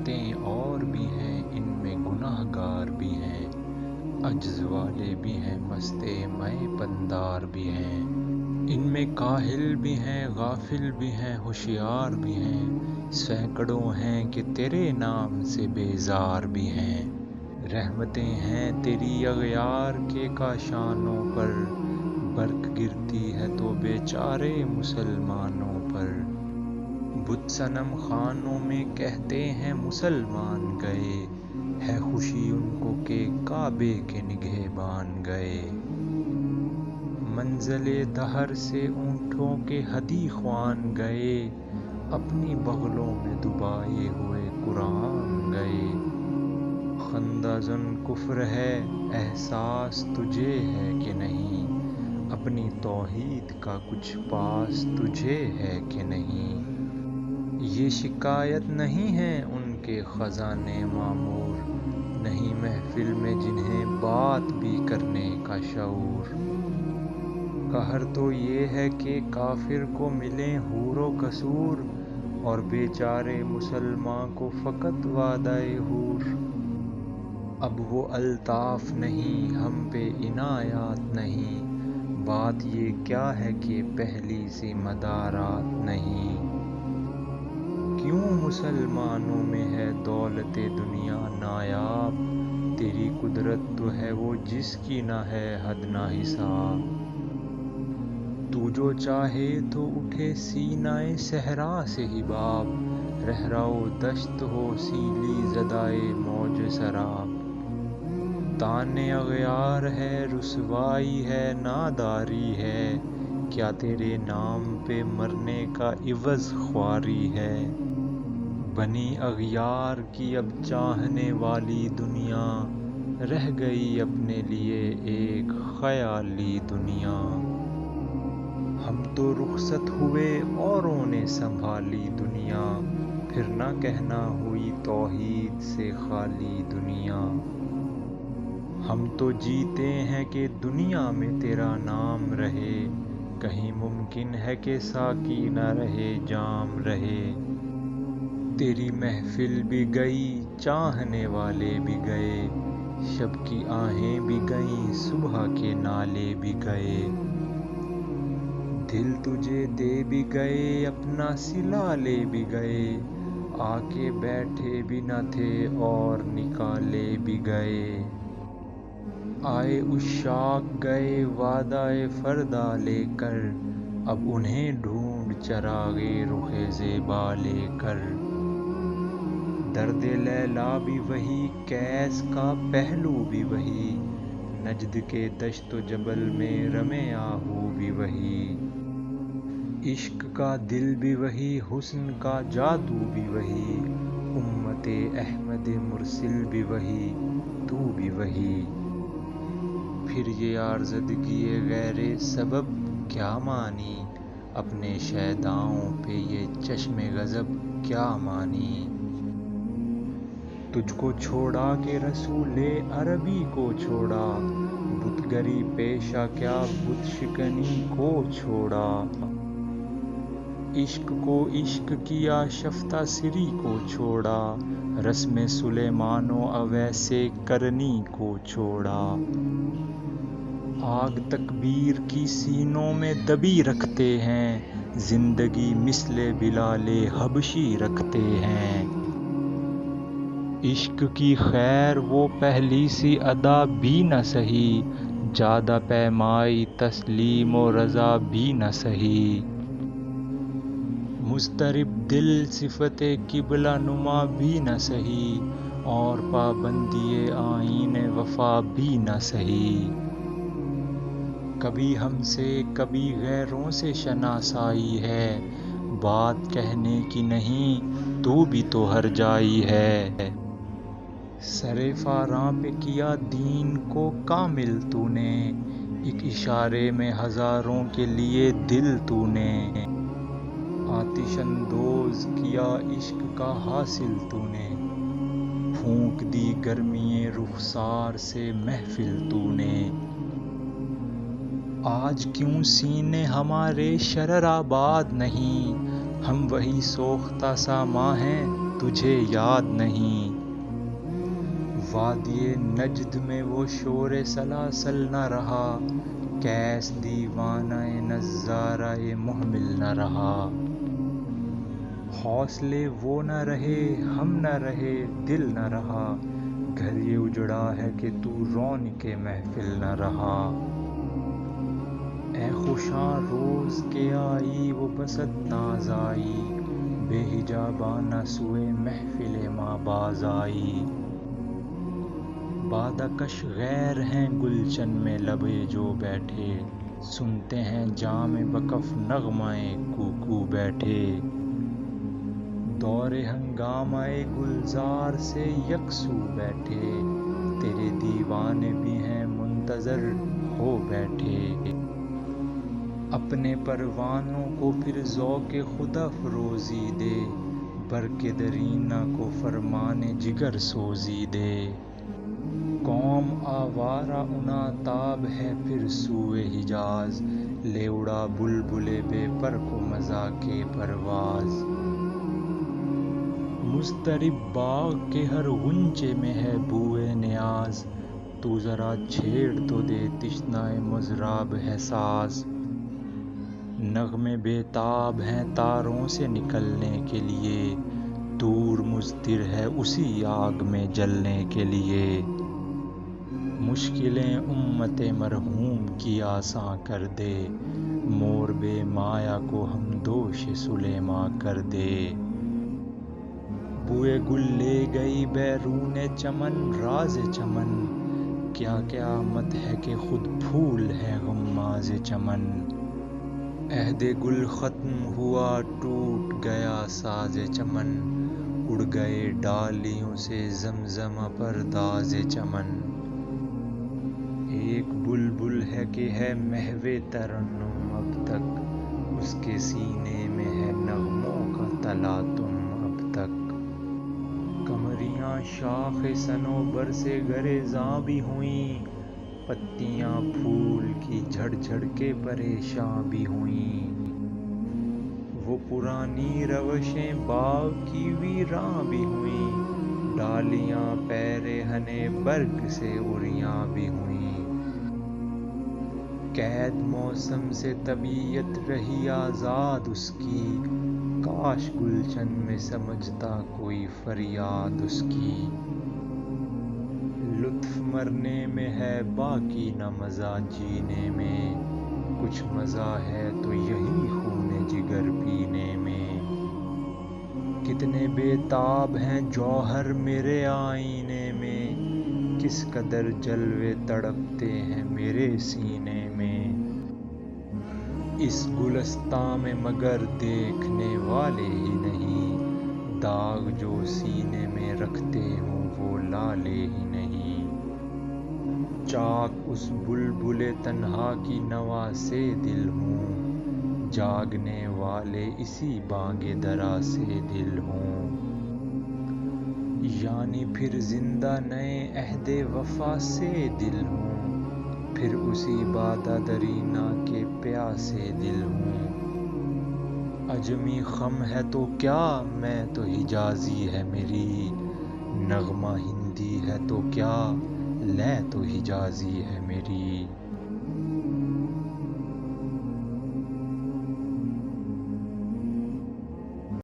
رحمتیں اور بھی ہیں، ان میں گناہ گار بھی ہیں، عجز والے بھی ہیں، مستے مئے پندار بھی ہیں، ان میں کاہل بھی ہیں، غافل بھی ہیں، ہوشیار بھی ہیں، سینکڑوں ہیں کہ تیرے نام سے بیزار بھی ہیں۔ رحمتیں ہیں تیری اغیار کے کاشانوں پر، برق گرتی ہے تو بیچارے مسلمانوں پر۔ بت صنم خانوں میں کہتے ہیں مسلمان گئے، ہے خوشی ان کو کہ کعبے کے نگہبان گئے۔ منزل دہر سے اونٹوں کے ہدی خوان گئے، اپنی بغلوں میں دبائے ہوئے قرآن گئے۔ خندہ زن کفر ہے احساس تجھے ہے کہ نہیں، اپنی توحید کا کچھ پاس تجھے ہے کہ نہیں۔ یہ شکایت نہیں ہے ان کے خزانے معمور، نہیں محفل میں جنہیں بات بھی کرنے کا شعور۔ قہر تو یہ ہے کہ کافر کو ملیں حور و قصور، اور بیچارے مسلمان کو فقط وعدہ حور۔ اب وہ الطاف نہیں، ہم پہ عنایات نہیں، بات یہ کیا ہے کہ پہلی سی مدارات نہیں۔ کیوں مسلمانوں میں ہے دولت دنیا نایاب، تیری قدرت تو ہے وہ جس کی نہ ہے حد نہ حساب۔ تو جو چاہے تو اٹھے سینہ صحرا سے حباب، رہرو دشت ہو سیلی زدائے موج سراب۔ طعن اغیار ہے، رسوائی ہے، ناداری ہے، کیا تیرے نام پہ مرنے کا عوض خواری ہے۔ بنی اغیار کی اب چاہنے والی دنیا، رہ گئی اپنے لیے ایک خیالی دنیا۔ ہم تو رخصت ہوئے اوروں نے سنبھالی دنیا، پھر نہ کہنا ہوئی توحید سے خالی دنیا۔ ہم تو جیتے ہیں کہ دنیا میں تیرا نام رہے، کہیں ممکن ہے کہ ساقی نہ رہے جام رہے۔ تیری محفل بھی گئی، چاہنے والے بھی گئے، شب کی آہیں بھی گئیں، صبح کے نالے بھی گئے۔ دل تجھے دے بھی گئے، اپنا صلہ لے بھی گئے، آ کے بیٹھے بھی نہ تھے اور نکالے بھی گئے۔ آئے عشاق گئے وعدہ فردا لے کر، اب انہیں ڈھونڈ چراغ رخ زیبا لے کر۔ درد لیلی بھی وہی، قیس کا پہلو بھی وہی، نجد کے دشت و جبل میں رم آہو بھی وہی۔ عشق کا دل بھی وہی، حسن کا جادو بھی وہی، امت احمد مرسل بھی وہی، تو بھی وہی۔ پھر یہ عارضگی غیر سبب کیا مانی، اپنے شیداؤں پہ یہ چشم غضب کیا مانی۔ تجھ کو چھوڑا کہ رسول عربی کو چھوڑا، بت گری پیشہ کیا بت شکنی کو چھوڑا۔ عشق کو عشق کیا شفتہ سری کو چھوڑا، رسم سلیمان و اویس کرنی کو چھوڑا۔ آگ تکبیر کی سینوں میں دبی رکھتے ہیں، زندگی مثل بلال حبشی رکھتے ہیں۔ عشق کی خیر وہ پہلی سی ادا بھی نہ سہی، جادہ پیمائی تسلیم و رضا بھی نہ سہی۔ مضطرب دل صفت قبلہ نما بھی نہ سہی، اور پابندی آئین وفا بھی نہ سہی۔ کبھی ہم سے کبھی غیروں سے شناسائی ہے، بات کہنے کی نہیں تو بھی تو ہر جائی ہے۔ سر فاراں پہ کیا دین کو کامل تو نے، ایک اشارے میں ہزاروں کے لیے دل تو نے۔ آتش اندوز کیا عشق کا حاصل تو نے، پھونک دی گرمی رخسار سے محفل تو نے۔ آج کیوں سینے ہمارے شرر آباد نہیں، ہم وہی سوختہ ساما ہیں تجھے یاد نہیں۔ وادی نجد میں وہ شور سلاسل نہ رہا، کیس دیوانہ نظارہ محمل نہ رہا۔ حوصلے وہ نہ رہے، ہم نہ رہے، دل نہ رہا، گھر یہ اجڑا ہے کہ تو رونق محفل نہ رہا۔ اے خوشاں روز کے آئی وہ بسط ناز آئی، بے حجابانہ سوئے محفل ما باز آئی۔ بادہ کش غیر ہیں گلشن میں لبے جو بیٹھے، سنتے ہیں جام وقف نغمۂ کوکو بیٹھے۔ دور ہنگامہ گلزار سے یکسو بیٹھے، تیرے دیوانے بھی ہیں منتظر ہو بیٹھے۔ اپنے پروانوں کو پھر ذوق خود افروزی دے، برق درینہ کو فرمان جگر سوزی دے۔ قوم آوارہ اناتاب ہے پھر سوئے حجاز، لے اڑا بلبل بے پر کو مذاق پرواز۔ مضطرب باغ کے ہر غنچے میں ہے بوئے نیاز، تو ذرا چھیڑ تو دے تشنہ مضراب ہے ساز۔ نغمے بے تاب ہیں تاروں سے نکلنے کے لیے، طور مضطر ہے اسی آگ میں جلنے کے لیے۔ مشکلیں امت مرحوم کی آساں کر دے، مور بے مایہ کو ہمدوش سلیماں کر دے۔ بوئے گل لے گئی بیرون چمن راز چمن، کیا قیامت ہے کہ خود پھول ہے غماز چمن۔ عہد گل ختم ہوا ٹوٹ گیا ساز چمن، اڑ گئے ڈالیوں سے زمزمہ پرداز چمن۔ ایک بلبل ہے کہ ہے محو ترنم اب تک، اس کے سینے میں ہے نغموں کا تلاطم اب تک۔ قمریاں شاخ صنوبر سے گریزاں بھی ہوئیں، پتیاں پھول کی جھڑ جھڑ کے پریشاں بھی ہوئیں۔ وہ پرانی روشیں باغ کی ویراں بھی ہوئیں، ڈالیاں پیرہن برگ سے عریاں بھی ہوئیں۔ قید موسم سے طبیعت رہی آزاد اس کی، کاش گلشن میں سمجھتا کوئی فریاد اس کی۔ لطف مرنے میں ہے باقی نہ مزہ جینے میں، کچھ مزہ ہے تو یہی خون جگر پینے میں۔ کتنے بے تاب ہیں جوہر میرے آئینے میں، کس قدر جلوے تڑپتے ہیں میرے سینے میں۔ اس گلستاں میں مگر دیکھنے والے ہی نہیں، داغ جو سینے میں رکھتے ہوں وہ لالے ہی نہیں۔ چاک اس بلبل تنہا کی نوا سے دل ہوں، جاگنے والے اسی بانگ درا سے دل ہوں۔ یعنی پھر زندہ نئے عہد وفا سے دل ہوں، پھر اسی بادہ درینہ کے پیاسے دل ہوں۔ عجمی خم ہے تو کیا میں تو حجازی ہے میری، نغمہ ہندی ہے تو کیا لے تو حجازی ہے میری۔